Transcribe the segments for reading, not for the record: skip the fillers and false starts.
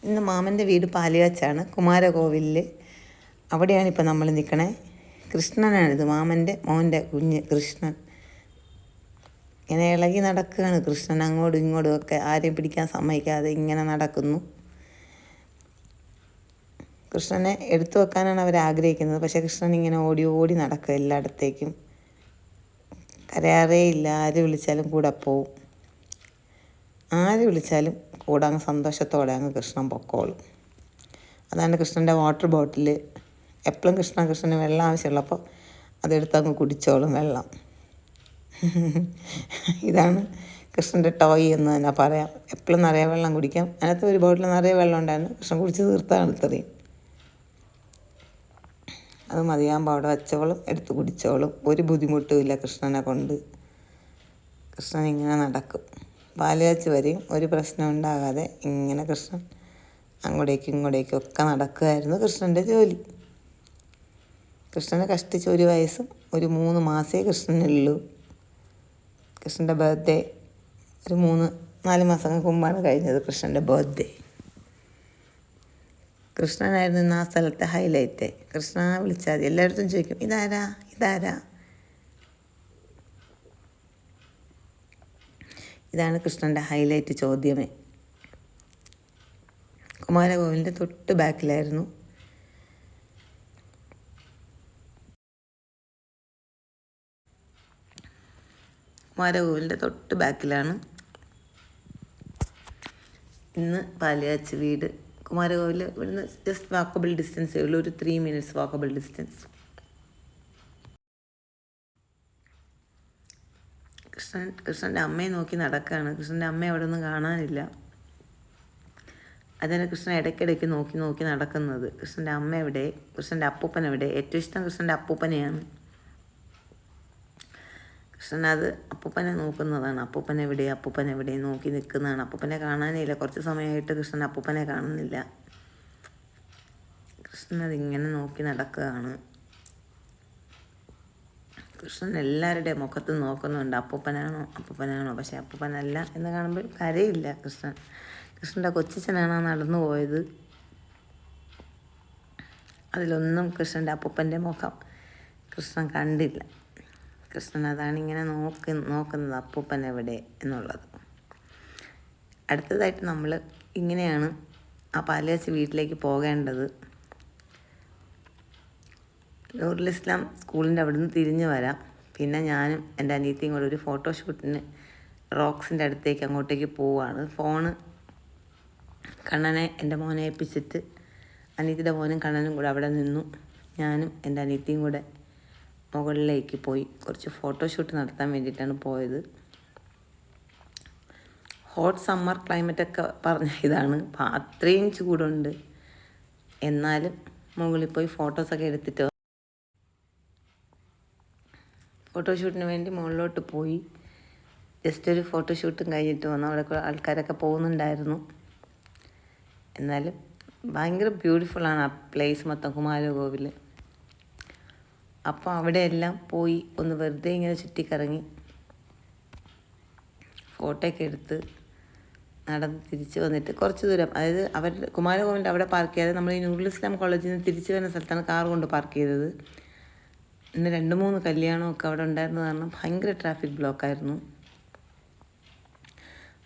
ഇന്ന് മാമൻ്റെ വീട് പാലുകാച്ചാണ്, കുമാരകോവിലിൽ. അവിടെയാണ് ഇപ്പോൾ നമ്മൾ നിൽക്കണേ. കൃഷ്ണനാണിത്, മാമൻ്റെ മോൻ്റെ കുഞ്ഞ് കൃഷ്ണൻ. ഇങ്ങനെ ഇളകി നടക്കുകയാണ് കൃഷ്ണൻ, അങ്ങോട്ടും ഇങ്ങോട്ടും ഒക്കെ ആരെയും പിടിക്കാൻ സമ്മതിക്കാതെ ഇങ്ങനെ നടക്കുന്നു. കൃഷ്ണനെ എടുത്തു വെക്കാനാണ് അവർ ആഗ്രഹിക്കുന്നത്. പക്ഷേ കൃഷ്ണൻ ഇങ്ങനെ ഓടി ഓടി നടക്കുക എല്ലായിടത്തേക്കും. കരയാറേ ഇല്ല. ആര് വിളിച്ചാലും കൂടെ പോവും. ആര് വിളിച്ചാലും കൂടെ അങ്ങ് സന്തോഷത്തോടെ അങ്ങ് കൃഷ്ണൻ പൊക്കോളും. അതാണ് കൃഷ്ണൻ്റെ വാട്ടർ ബോട്ടിൽ. എപ്പോഴും കൃഷ്ണന് വെള്ളം ആവശ്യമുള്ളപ്പോൾ അതെടുത്ത് അങ്ങ് കുടിച്ചോളും വെള്ളം. ഇതാണ് കൃഷ്ണൻ്റെ ടോയ് എന്ന് തന്നെ പറയാം. എപ്പോഴും നിറയെ വെള്ളം കുടിക്കാം. അതിനകത്ത് ഒരു ബോട്ടിൽ നിറയെ വെള്ളം ഉണ്ടായിരുന്നു. കൃഷ്ണൻ കുടിച്ച് തീർത്താണ് ഇത്രയും. അത് മതിയാകുമ്പോൾ അവിടെ വെച്ചോളും, എടുത്ത് കുടിച്ചോളും. ഒരു ബുദ്ധിമുട്ടും ഇല്ല കൃഷ്ണനെ കൊണ്ട്. കൃഷ്ണൻ ഇങ്ങനെ നടക്കും. പാലുകാച്ച് വരെയും ഒരു പ്രശ്നം ഉണ്ടാകാതെ ഇങ്ങനെ കൃഷ്ണൻ അങ്ങോട്ടേക്കും ഇങ്ങോട്ടേക്കും ഒക്കെ നടക്കുകയായിരുന്നു കൃഷ്ണൻ്റെ ജോലി. കൃഷ്ണനെ കഷ്ടിച്ച് 1 വയസ്സും ഒരു 3 മാസമേ കൃഷ്ണനുള്ളൂ. കൃഷ്ണൻ്റെ ബർത്ത്ഡേ ഒരു 3-4 മാസങ്ങൾക്ക് മുമ്പാണ് കഴിഞ്ഞത് കൃഷ്ണൻ്റെ ബർത്ത്ഡേ. കൃഷ്ണനായിരുന്നു ഇന്ന് ആ സ്ഥലത്തെ ഹൈലൈറ്റ്. കൃഷ്ണ വിളിച്ചാൽ മതി, എല്ലായിടത്തും ചോദിക്കും ഇതാരാ ഇതാരാ. ഇതാണ് കൃഷ്ണൻ്റെ ഹൈലൈറ്റ് ചോദ്യമേ. കുമാരകോവിലിൻ്റെ തൊട്ട് ബാക്കിലായിരുന്നു. കുമാരകോവിലിൻ്റെ തൊട്ട് ബാക്കിലാണ് ഇന്ന് പാലുകാച്ച് വീട്. കുമാരകോവിൽ ഇവിടുന്ന് ജസ്റ്റ് വാക്കബിൾ ഡിസ്റ്റൻസേ ഉള്ളൂ, ഒരു 3 minutes വാക്കബിൾ ഡിസ്റ്റൻസ്. കൃഷ്ണൻ്റെ അമ്മയെ നോക്കി നടക്കുകയാണ്. കൃഷ്ണൻ്റെ അമ്മയെ അവിടെ ഒന്നും കാണാനില്ല. അതിന് കൃഷ്ണൻ ഇടയ്ക്കിടയ്ക്ക് നോക്കി നോക്കി നടക്കുന്നത്. കൃഷ്ണൻ്റെ അമ്മ എവിടെ, കൃഷ്ണൻ്റെ അപ്പൂപ്പൻ എവിടെ. ഏറ്റവും ഇഷ്ടം കൃഷ്ണൻ്റെ അപ്പൂപ്പനെയാണ്. കൃഷ്ണൻ അത് അപ്പൂപ്പനെ നോക്കുന്നതാണ്. അപ്പൂപ്പൻ എവിടെ നോക്കി നിൽക്കുന്നതാണ്. അപ്പൂപ്പനെ കാണാനില്ല. കുറച്ച് സമയമായിട്ട് കൃഷ്ണൻ അപ്പൂപ്പനെ കാണുന്നില്ല. കൃഷ്ണൻ അതിങ്ങനെ നോക്കി നടക്കുകയാണ്. കൃഷ്ണൻ എല്ലാവരുടെയും മുഖത്ത് നോക്കുന്നുണ്ട്, അപ്പൂപ്പനാണോ. പക്ഷേ അപ്പൂപ്പനല്ല എന്ന് കാണുമ്പോൾ കരയില്ല കൃഷ്ണൻ. കൃഷ്ണൻ്റെ കൊച്ചച്ഛനാണ് നടന്നു പോയത്. അതിലൊന്നും കൃഷ്ണൻ്റെ അപ്പൂപ്പൻ്റെ മുഖം കൃഷ്ണൻ കണ്ടില്ല. കൃഷ്ണൻ അതാണ് ഇങ്ങനെ നോക്കുന്നത്, അപ്പൂപ്പൻ എവിടെ എന്നുള്ളത്. അടുത്തതായിട്ട് നമ്മൾ ഇങ്ങനെയാണ് ആ പാലുകാച്ച് വീട്ടിലേക്ക് പോകേണ്ടത്. നൂറുൽ ഇസ്ലാം സ്കൂളിൻ്റെ അവിടെ നിന്ന് തിരിഞ്ഞ് വരാം. പിന്നെ ഞാനും എൻ്റെ അനിയത്തിയും കൂടെ ഒരു ഫോട്ടോഷൂട്ടിന് റോക്സിൻ്റെ അടുത്തേക്ക് അങ്ങോട്ടേക്ക് പോവുകയാണ്. ഫോണ് കണ്ണനെ എൻ്റെ മോനെ ഏൽപ്പിച്ചിട്ട് അനിയത്തിയുടെ മോനും കണ്ണനും കൂടെ അവിടെ നിന്നു. ഞാനും എൻ്റെ അനിയത്തിയും കൂടെ മുകളിലേക്ക് പോയി കുറച്ച് ഫോട്ടോഷൂട്ട് നടത്താൻ വേണ്ടിയിട്ടാണ് പോയത്. ഹോട്ട് സമ്മർ ക്ലൈമറ്റൊക്കെ പറഞ്ഞ ഇതാണ്. അത്രയും ചൂടുണ്ട്. എന്നാലും മുകളിൽ പോയി ഫോട്ടോസൊക്കെ എടുത്തിട്ട് ഫോട്ടോഷൂട്ടിന് വേണ്ടി മുകളിലോട്ട് പോയി. ജസ്റ്റ് ഒരു ഫോട്ടോഷൂട്ടും കഴിഞ്ഞിട്ട് വന്നു. അവിടെ ആൾക്കാരൊക്കെ പോകുന്നുണ്ടായിരുന്നു. എന്നാലും ഭയങ്കര ബ്യൂട്ടിഫുള്ളാണ് ആ പ്ലേസ് മൊത്തം, കുമാരകോവിൽ. അപ്പോൾ അവിടെയെല്ലാം പോയി ഒന്ന് വെറുതെ ഇങ്ങനെ ചുറ്റിക്കറങ്ങി ഫോട്ടോയൊക്കെ എടുത്ത് നടന്ന് തിരിച്ച് വന്നിട്ട് കുറച്ച് ദൂരം, അതായത് അവരുടെ കുമാരകോവിലിൻ്റെ അവിടെ പാർക്ക് ചെയ്യാതെ നമ്മൾ ഈ നൂറുൽ ഇസ്ലാം കോളേജിൽ നിന്ന് തിരിച്ച് വരുന്ന സ്ഥലത്താണ് കാർ കൊണ്ട് പാർക്ക് ചെയ്തത്. ഇന്ന് 2-3 കല്യാണമൊക്കെ അവിടെ ഉണ്ടായിരുന്നത് കാരണം ഭയങ്കര ട്രാഫിക് ബ്ലോക്കായിരുന്നു.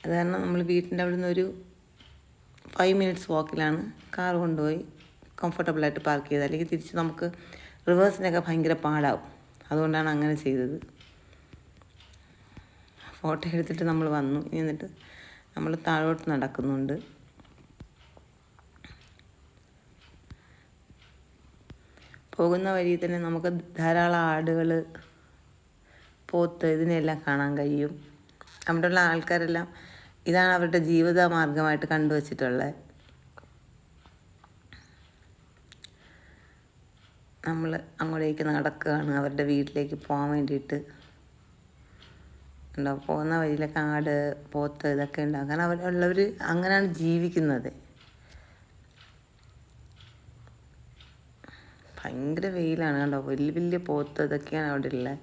അത് കാരണം നമ്മൾ വീട്ടിൻ്റെ അവിടെ നിന്ന് ഒരു 5 minutes വാക്കിലാണ് കാർ കൊണ്ടുപോയി കംഫർട്ടബിളായിട്ട് പാർക്ക് ചെയ്തത്. അല്ലെങ്കിൽ തിരിച്ച് നമുക്ക് റിവേഴ്സിനൊക്കെ ഭയങ്കര പാടാവും. അതുകൊണ്ടാണ് അങ്ങനെ ചെയ്തത്. ഫോട്ടോ എടുത്തിട്ട് നമ്മൾ വന്നു. ഇനി എന്നിട്ട് നമ്മൾ താഴോട്ട് നടക്കുന്നുണ്ട്. പോകുന്ന വഴി തന്നെ നമുക്ക് ധാരാളം ആടുകൾ, പോത്ത്, ഇതിനെല്ലാം കാണാൻ കഴിയും. അവിടെയുള്ള ആൾക്കാരെല്ലാം ഇതാണ് അവരുടെ ജീവിത മാർഗമായിട്ട് കണ്ടുവച്ചിട്ടുള്ളത്. നമ്മൾ അങ്ങോട്ടേക്ക് നടക്കുകയാണ് അവരുടെ വീട്ടിലേക്ക് പോകാൻ വേണ്ടിയിട്ട്. ഉണ്ടോ, പോകുന്ന വഴിയിലൊക്കെ ആട്, പോത്ത് ഇതൊക്കെ ഉണ്ടാകും. കാരണം അവരുള്ളവർ അങ്ങനെയാണ് ജീവിക്കുന്നത്. ഭയങ്കര വെയിലാണ്. കണ്ടോ, വലിയ വലിയ പോത്ത് ഇതൊക്കെയാണ് അവിടെ ഉള്ളത്.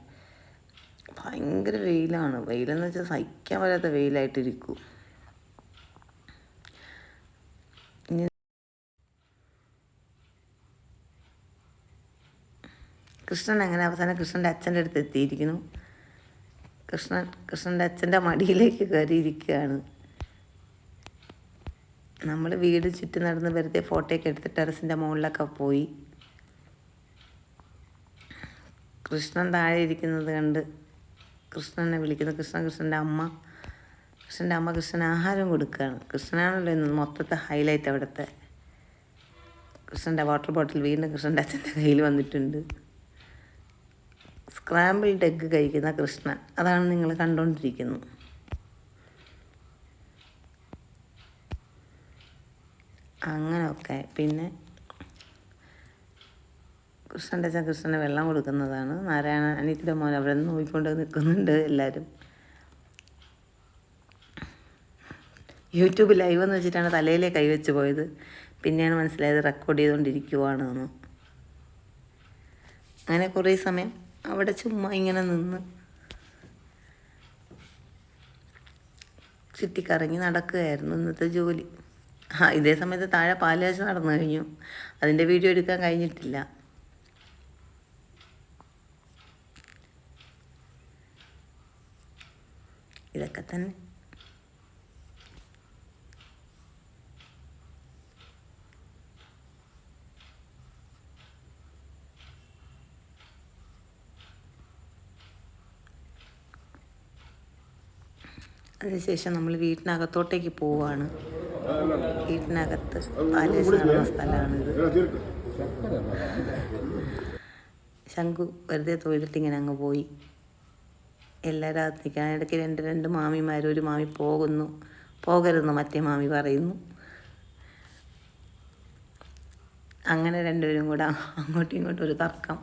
ഭയങ്കര വെയിലാണ്. വെയിലെന്ന് വെച്ചാൽ സഹിക്കാൻ പറ്റാത്ത വെയിലായിട്ടിരിക്കും. ഇനി കൃഷ്ണൻ അങ്ങനെ അവസാനം കൃഷ്ണൻ്റെ അച്ഛൻ്റെ അടുത്ത് എത്തിയിരിക്കുന്നു. കൃഷ്ണൻ്റെ അച്ഛൻ്റെ മടിയിലേക്ക് കയറിയിരിക്കുകയാണ്. നമ്മൾ വീട് ചുറ്റി നടന്ന് വെറുതെ ഫോട്ടോയൊക്കെ എടുത്ത് ടെറസിൻ്റെ മുകളിലൊക്കെ പോയി. കൃഷ്ണൻ താഴെ ഇരിക്കുന്നത് കണ്ട് കൃഷ്ണനെ വിളിക്കുന്നു. കൃഷ്ണൻ്റെ അമ്മ കൃഷ്ണന് ആഹാരം കൊടുക്കുകയാണ്. കൃഷ്ണനാണല്ലോ ഇന്ന് മൊത്തത്തെ ഹൈലൈറ്റ് അവിടുത്തെ. കൃഷ്ണൻ്റെ വാട്ടർ ബോട്ടിൽ വീണ്ടും കൃഷ്ണൻ്റെ അച്ഛൻ്റെ കയ്യിൽ വന്നിട്ടുണ്ട്. സ്ക്രാമ്പിൾഡ് എഗ്ഗ് കഴിക്കുന്ന കൃഷ്ണൻ, അതാണ് നിങ്ങൾ കണ്ടുകൊണ്ടിരിക്കുന്നത്. അങ്ങനെയൊക്കെ പിന്നെ കൃഷ്ണൻ്റെ അച്ഛൻ കൃഷ്ണന് വെള്ളം കൊടുക്കുന്നതാണ്. നാരായണ അനിയത്തിയുടെ മോൻ അവിടെ നിന്ന് നോക്കിക്കൊണ്ട് നിൽക്കുന്നുണ്ട്. എല്ലാവരും യൂട്യൂബ് ലൈവ് എന്ന് വെച്ചിട്ടാണ് തലയിലെ കൈവച്ച് പോയത്. പിന്നെയാണ് മനസ്സിലായത് റെക്കോർഡ് ചെയ്തുകൊണ്ടിരിക്കുവാണെന്ന്. അങ്ങനെ കുറേ സമയം അവിടെ ചുമ്മാ ഇങ്ങനെ നിന്ന് ചുറ്റിക്കറങ്ങി നടക്കുകയായിരുന്നു ഇന്നത്തെ ജോലി. ഇതേ സമയത്ത് താഴെ പാലുകാച്ച് നടന്നു കഴിഞ്ഞു. അതിൻ്റെ വീഡിയോ എടുക്കാൻ കഴിഞ്ഞിട്ടില്ല. ഇതൊക്കെ തന്നെ. അതിനുശേഷം നമ്മൾ വീട്ടിനകത്തോട്ടേക്ക് പോവുകയാണ്. വീട്ടിനകത്ത് പാലുകാച്ച് നടന്ന സ്ഥലമാണിത്. ശംഖു വെറുതെ തൊഴുതിട്ട് ഇങ്ങനെ അങ്ങ് പോയി. എല്ലാവരും അകത്ത് നിൽക്കാൻ ഇടയ്ക്ക് രണ്ട് മാമിമാർ, ഒരു മാമി പോകരുതെന്ന് മറ്റേ മാമി പറയുന്നു. അങ്ങനെ രണ്ടുപേരും കൂടെ അങ്ങോട്ടും ഇങ്ങോട്ടും ഒരു തർക്കം.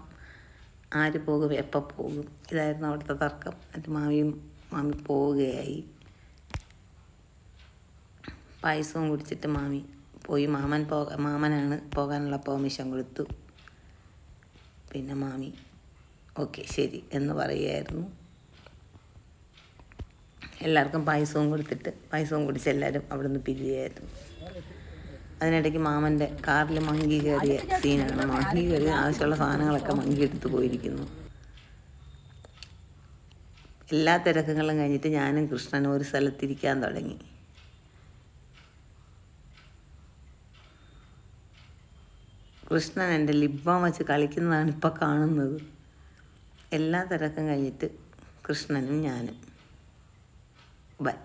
ആര് പോകും, എപ്പോൾ പോകും, ഇതായിരുന്നു അവിടുത്തെ തർക്കം. എന്നിട്ട് മാമി പോവുകയായി. പായസവും കുടിച്ചിട്ട് മാമി പോയി. മാമനാണ് പോകാനുള്ള പെർമിഷൻ കൊടുത്തു. പിന്നെ മാമി ഓക്കെ ശരി എന്ന് പറയുകയായിരുന്നു. എല്ലാവർക്കും പായസവും കൊടുത്തിട്ട് പായസവും കുടിച്ച് എല്ലാവരും അവിടെ നിന്ന് പിരിയായിരുന്നു. അതിനിടയ്ക്ക് മാമൻ്റെ കാറിൽ മങ്കി കയറിയ സീനാണ്. മങ്കി കയറി ആവശ്യമുള്ള സാധനങ്ങളൊക്കെ മങ്കി എടുത്ത് പോയിരിക്കുന്നു. എല്ലാ തിരക്കുകളും കഴിഞ്ഞിട്ട് ഞാനും കൃഷ്ണനും ഒരു സ്ഥലത്തിരിക്കാൻ തുടങ്ങി. കൃഷ്ണൻ എൻ്റെ ലിപ് ബാം വെച്ച് കളിക്കുന്നതാണ് ഇപ്പോൾ കാണുന്നത്. എല്ലാ തിരക്കും കഴിഞ്ഞിട്ട് കൃഷ്ണനും ഞാനും ബൈ.